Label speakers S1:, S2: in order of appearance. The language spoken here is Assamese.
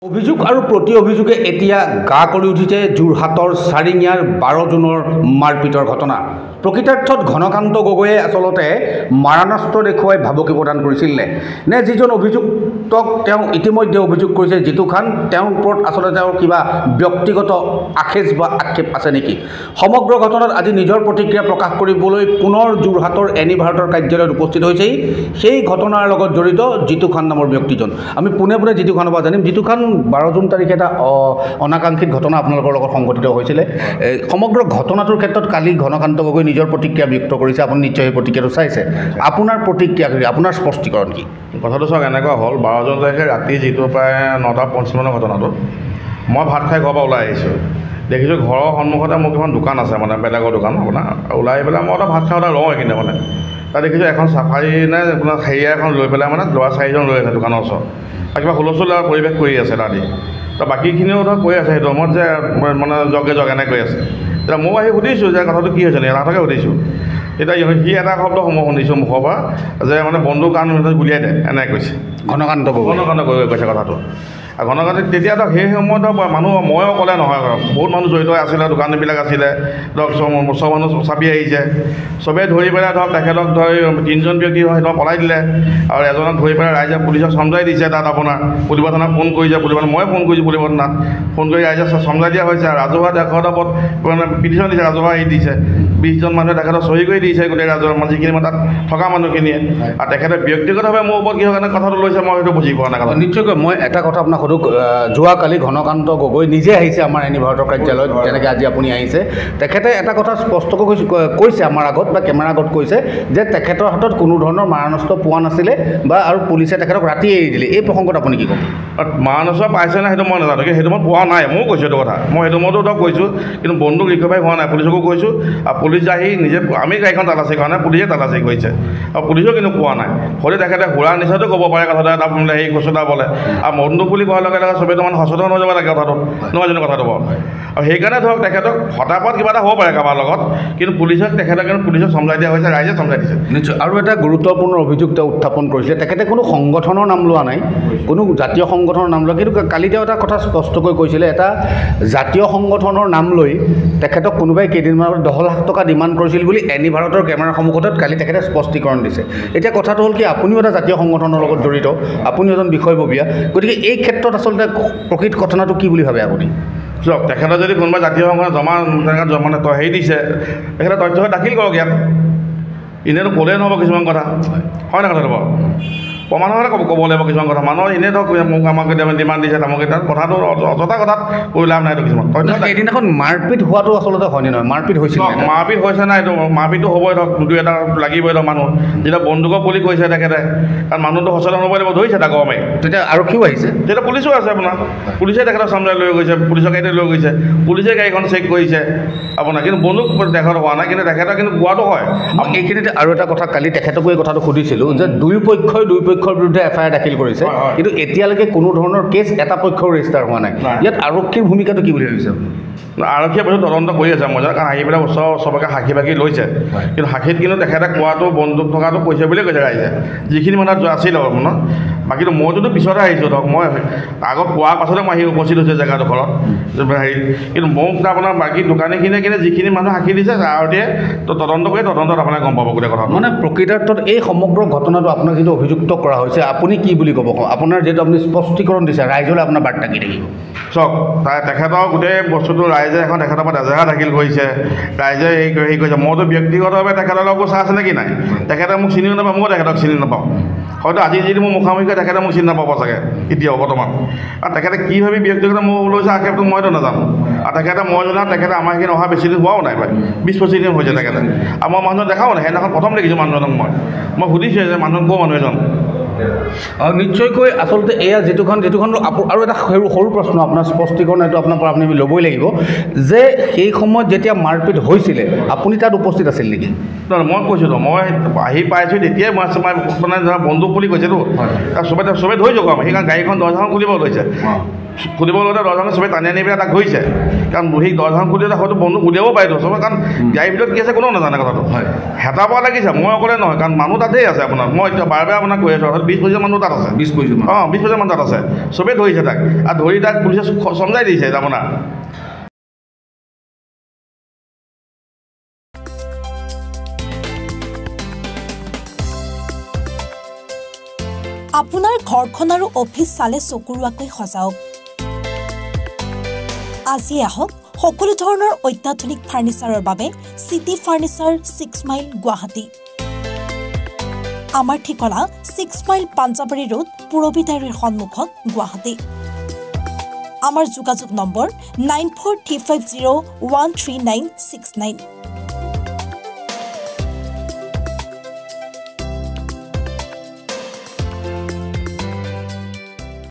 S1: অভিযোগ আৰু প্ৰতি অভিযোগে এতিয়া গা কৰি উঠিছে যোৰহাটৰ চাৰিঙীয়াৰ 12 জুনৰ মাৰপিটৰ ঘটনা। প্ৰকৃতাৰ্থত ঘনকান্ত গগৈয়ে আচলতে মাৰণাস্ত্ৰ দেখুৱাই ভাবুকি প্ৰদান কৰিছিল নে যিজন অভিযুক্তক তেওঁ ইতিমধ্যে অভিযোগ কৰিছে জিতু খান, তেওঁৰ ওপৰত আচলতে তেওঁৰ কিবা ব্যক্তিগত আখেজ বা আক্ষেপ আছে নেকি? সমগ্ৰ ঘটনাত আজি নিজৰ প্ৰতিক্ৰিয়া প্ৰকাশ কৰিবলৈ পুনৰ যোৰহাটৰ এনি ভাৰতৰ কাৰ্যালয়ত উপস্থিত হৈছেই সেই ঘটনাৰ লগত জড়িত জিতু খান নামৰ ব্যক্তিজন। আমি পোনে পোনে জিতু খানৰ পৰা জানিম। জিতু খান, 12 জুন তাৰিখে এটা অনাকাংক্ষিত ঘটনা আপোনালোকৰ লগত সংঘটিত হৈছিলে। সমগ্ৰ ঘটনাটোৰ ক্ষেত্ৰত কালি ঘনকান্ত গগৈ নিজৰ প্ৰতিক্ৰিয়া ব্যক্ত কৰিছে। আপুনি নিশ্চয় সেই প্ৰতিক্ৰিয়াটো চাইছে। আপোনাৰ প্ৰতিক্ৰিয়া কি, আপোনাৰ স্পষ্টীকৰণ কি?
S2: কথাটো চাওক, এনেকুৱা হ'ল 12 জুন তাৰিখে ৰাতি যিটো প্ৰায় 9:55 ঘটনাটো, মই ভাত খাই ঘৰৰ পৰা ওলাই আহিছোঁ। দেখিছোঁ ঘৰৰ সন্মুখতে মোৰ এখন দোকান আছে, মানে বেলেগৰ দোকান আপোনাৰ। ওলাই পেলাই মই এটা ভাত খাওঁতে লওঁ এইখিনি মানে তাত দেখিছোঁ এখন চাফাৰী নে আপোনাৰ হেৰিয়া এখন লৈ পেলাই মানে ল'ৰা 4জন লৈ আছে দোকানৰ ওচৰত। আৰু কিবা হুলস্থুল পৰিৱেশ কৰি আছে ৰাতি। তো বাকীখিনিও ধৰক কৈ আছে সেইটো সময়ত যে মানে জগে এনে কৈ আছে। তেতিয়া মই আহি সুধিছোঁ যে কথাটো কি হৈছে নেকি, তাহাঁতকে সুধিছোঁ। এতিয়া সি এটা শব্দ মই শুনিছোঁ মুখৰ পৰা যে মানে বন্ধু কাণ গুলিয়াই দে, এনেকৈ কৈছে ঘনকান্ত গগৈ কৈছে কথাটো। আৰু ঘনকান্ত তেতিয়া ধৰক সেই সময়ত মানুহ ময়ো ক'লে নহয়, বহুত মানুহ জড়িত আছিলে, দোকানীবিলাক আছিলে ধৰক, চব মানুহ চাপি আহিছে। চবেই ধৰি পেলাই ধৰক তেখেতক ধৰি 3জন ব্যক্তি হয় সিহঁতক পলাই দিলে। আৰু এজনক ধৰি পেলাই ৰাইজে পুলিচক চমজাই দিছে। তাত আপোনাৰ পুলিবৰ থানাত ফোন কৰিছে, মই ফোন কৰিছোঁ পুলিবৰ থানাত, ফোন কৰি ৰাইজে চমজাই দিয়া হৈছে। আৰু ৰাজহুৱা তেখেতৰ ওপৰত মানে পিটিশ্যন দিছে, ৰাজহুৱা হেৰি দিছে। 20জন মানুহে তেখেতক চহী কৰি দিছে, গোটেই ৰাজহুৱা যিখিনি মানে তাত থকা মানুহখিনিয়ে। আৰু তেখেতে ব্যক্তিগতভাৱে মোৰ ওপৰত কিহৰ কাৰণে কথাটো লৈছে মই সেইটো বুজি পোৱা নাই।
S1: নিশ্চয়কৈ মই এটা কথা আপোনাক সুধো, যোৱাকালি ঘনকান্ত গগৈ নিজে আহিছে আমাৰ এনি ভাৰতৰ কাৰ্যালয়ত, যেনেকৈ আজি আপুনি আহিছে। তেখেতে এটা কথা স্পষ্টকৈ কৈছে আমাৰ আগত বা কেমেৰাৰ আগত কৈছে যে তেখেতৰ হাতত কোনো ধৰণৰ মাৰণাস্ত্ৰ পোৱা নাছিলে বা আৰু পুলিচে তেখেতক ৰাতি এৰি দিলে। এই প্ৰসংগত আপুনি কি ক'ব?
S2: মাৰণাস্ত্ৰ পাইছে নাই সেইটো মই নাজানো, কিন্তু সেইটো মই পোৱা নাই। ময়ো কৈছোঁ এইটো কথা, মই সেইটো মইতো ধৰক কৈছোঁ, কিন্তু বন্দুক ৰিকভাৰী হোৱা নাই। পুলিচকো কৈছোঁ, আৰু পুলিচ আহি নিজে, আমি গাড়ীখন তালাচী কৰা নাই, পুলিচে তালাচী কৰিছে। আৰু পুলিচেও কিন্তু পোৱা নাই। হয়তো তেখেতে সুৰা নিচাটো ক'ব পাৰে কথাটো, এটা হেৰি কচুটা বোলে। আৰু বন্দুক বুলি কোৱাৰ লগে লগে চবেইতো মানে সচেতন হৈ যাব লাগে কথাটো, নহয় জানো কথাটো বাৰু? আৰু সেইকাৰণে ধৰক তেখেতক হঠাৎ কিবা এটা হ'ব পাৰে কাৰোবাৰ লগত, কিন্তু পুলিচক চমজাই দিয়া হৈছে, ৰাইজে চমজাই দিছে।
S1: নিশ্চয়। আৰু এটা গুৰুত্বপূৰ্ণ অভিযোগ তেওঁ উত্থাপন কৰিছিলে, তেখেতে কোনো সংগঠনৰ নাম লোৱা নাই, কোনো জাতীয় সংগঠনৰ নাম লোৱা, কিন্তু কালি তেওঁ এটা কথা স্পষ্টকৈ কৈছিলে, এটা জাতীয় সংগঠনৰ নাম লৈ তেখেতক কোনোবাই কেইদিনমান আগত 10 লাখ টকা ডিমাণ্ড কৰিছিল বুলি এনি ভাৰতৰ কেমেৰাৰ সন্মুখত কালি তেখেতে স্পষ্টীকৰণ দিছে। এতিয়া কথাটো হ'ল কি, আপুনিও এটা জাতীয় সংগঠনৰ লগত জড়িত, আপুনি এজন বিষয়ববীয়া, গতিকে এই ক্ষেত্ৰত আচলতে প্ৰকৃত ঘটনাটো কি বুলি ভাবে আপুনি?
S2: চাওক, তেখেতে যদি কোনোবা জাতীয় সংগঠন মানে হেৰি দিছে, তেখেতে তথ্য দাখিল কৰক ইয়াত। এনেইতো ক'লেই নহ'ব কিছুমান কথা, হয় নাই কথাটো বাৰু? প্ৰমাণ হ'লে ক'ব লাগিব কিছুমান কথা। মানুহৰ এনেই ধৰক মোক আমাক ডিমাণ্ড দিছে, তামুক এতিয়া কথাটো অযথা কথাত কৈ লাভ নাইতো কিছুমান।
S1: সেইদিনাখন মাৰপিট হোৱাটো আচলতে হয়নে নহয়? মাৰপিট হৈছিল,
S2: মাৰপিট হৈছে নাই, এইটো মাৰপিটটো হ'বই ধৰক, দুই এটা লাগিবই ধৰক মানুহ। যেতিয়া বন্দুকৰ বুলি কৈছে তেখেতে, কাৰণ মানুহটো সচেতন হ'ব লাগিব, ধৰিছে তাক মাৰি।
S1: তেতিয়া আৰক্ষীও আহিছে,
S2: তেতিয়া পুলিচো আছে আপোনাৰ, পুলিচে তেখেতক চমজাই লৈ গৈছে, পুলিচৰ গাড়ীতে লৈ গৈছে, পুলিচে গাড়ীখন চেক কৰিছে আপোনাৰ, কিন্তু বন্দুক তেখেত হোৱা নাই, কিন্তু তেখেতৰ কিন্তু কোৱাটো হয়।
S1: এইখিনিতে আৰু এটা কথা, কালি তেখেতকো এই কথাটো সুধিছিলোঁ যে দুই পক্ষৰ বিৰুদ্ধে FIR দাখিল কৰিছে, কিন্তু এতিয়ালৈকে কোনো ধৰণৰ কেছ এটা পক্ষৰ ৰেজিষ্টাৰ হোৱা নাই। ইয়াত আৰক্ষীৰ ভূমিকাটো কি বুলি ভাবিছে?
S2: আৰক্ষীয়ে বহুত তদন্ত কৰি আছে, মই জানো, কাৰণ আহি পেলাই ওচৰৰ চবকে সাক্ষী বাকি লৈছে, কিন্তু সাক্ষীত কিন্তু তেখেতে কোৱাটো বন্দুক থকাটো কৈছে বুলিয়ে কৈছে ৰাইজে, যিখিনি মানুহ আছিল আপোনাৰ। বাকীটো মইতোতো পিছতে আহিছোঁ ধৰক, মই আগত কোৱাৰ পাছতে মই আহি উপস্থিত হৈছে জেগাডোখৰত হেৰি, কিন্তু মোক আপোনাৰ বাকী দোকানীখিনিয়ে যিখিনি মানুহ সাক্ষী দিছে আৰতীয়ে তদন্ত কৰি তদন্তত আপোনাৰ গম পাব গোটেই কথা।
S1: মানে প্ৰকৃতাৰ্থত এই সমগ্ৰ ঘটনাটো আপোনাক যিটো অভিযুক্ত কৰা হৈছে, আপুনি কি বুলি ক'ব? আপোনাৰ যিহেতু আপুনি স্পষ্টীকৰণ দিছে, ৰাইজলৈ আপোনাৰ বাৰ্তা কি থাকিব?
S2: চাওক, তেখেতৰ গোটেই বস্তুটো ৰাইজে এখন তেখেতৰ পৰা এজেহাৰ দাখিল কৰিছে, ৰাইজে হেৰি কৰিছে। মইতো ব্যক্তিগতভাৱে তেখেতৰ লগত চাহ আছে নেকি নাই, তেখেতে মোক চিনিও নাপাওঁ, ময়ো তেখেতক চিনি নাপাওঁ। হয়তো আজি যদি মোৰ মুখামুখি হয় তেখেতে মোক চিনি নাপাব চাগে এতিয়াও বৰ্তমান। আৰু তেখেতে কি ভাবি ব্যক্তিগত মোক লৈছে আক্ষেপটো মইতো নাজানো। আৰু তেখেতে মই জনাত তেখেতে আমাৰ সেইখিনি অহা বেছি দিন হোৱাও নাই, প্ৰায় 20-25 দিন হৈছে তেখেতে। আৰু মই মানুহজন দেখাও নাই, সেইদিনাখন প্ৰথম দেখিছোঁ মানুহজনক। মই সুধিছোঁ যে মানুহজন ক'ৰ মানুহ এজন।
S1: নিশ্চয়কৈ আচলতে এয়া যিটোখন আৰু এটা সৰু প্ৰশ্ন, আপোনাৰ স্পষ্টীকৰণ এইটো আপোনাৰ পৰা আপুনি ল'বই লাগিব যে সেই সময়ত যেতিয়া মাৰপিট হৈছিলে আপুনি তাত উপস্থিত আছিল নেকি?
S2: মই কৈছিলোঁ, মই আহি পাইছোঁ তেতিয়াই মই মানে বন্দুক বুলি কৈছেতো, চবে ধৰি যাওক আমাৰ, সেইকাৰণে গাড়ীখন দৰ্জাখন খুলিব লৈছে। খুলিব লওঁতে দৰ্জাখন চবেই টানি আনি পেলাই তাক ধৰিছে কাৰণ সেই দৰ্জাখন খুলিলে হয়তো বন্ধু উলিয়াব পাৰিতো চবে কাৰণ গাড়ীৰ ভিতৰত কি আছে কোনেও নাজানে কথাটো হেতা পৰা লাগিছে মই অকলে নহয় কাৰণ মানুহ তাতেই আছে আপোনাৰ মই এতিয়া বাৰে বাৰে আপোনাক কৈ আছোঁ 20-25 মানুহ তাত আছে 20-25 মানুহ তাত আছে চবেই ধৰিছে তাক আৰু ধৰি তাক পুলিচে চমজাই দিছে আপোনাৰ
S3: আপোনাৰ ঘৰখন আৰু অফিচ চালে চকুৰুৱাকৈ সজাওক আজি আহক সকলো ধৰণৰ অত্যাধুনিক ফাৰ্নিচাৰৰ বাবে সিটি ফাৰ্নিচাৰ 6 মাইল গুৱাহাটী আমাৰ ঠিকনা 6 মাইল পাঞ্জাবাৰী ৰোড পুৰবিদাৰীৰ সন্মুখত গুৱাহাটী আমাৰ যোগাযোগ নম্বৰ 9435013969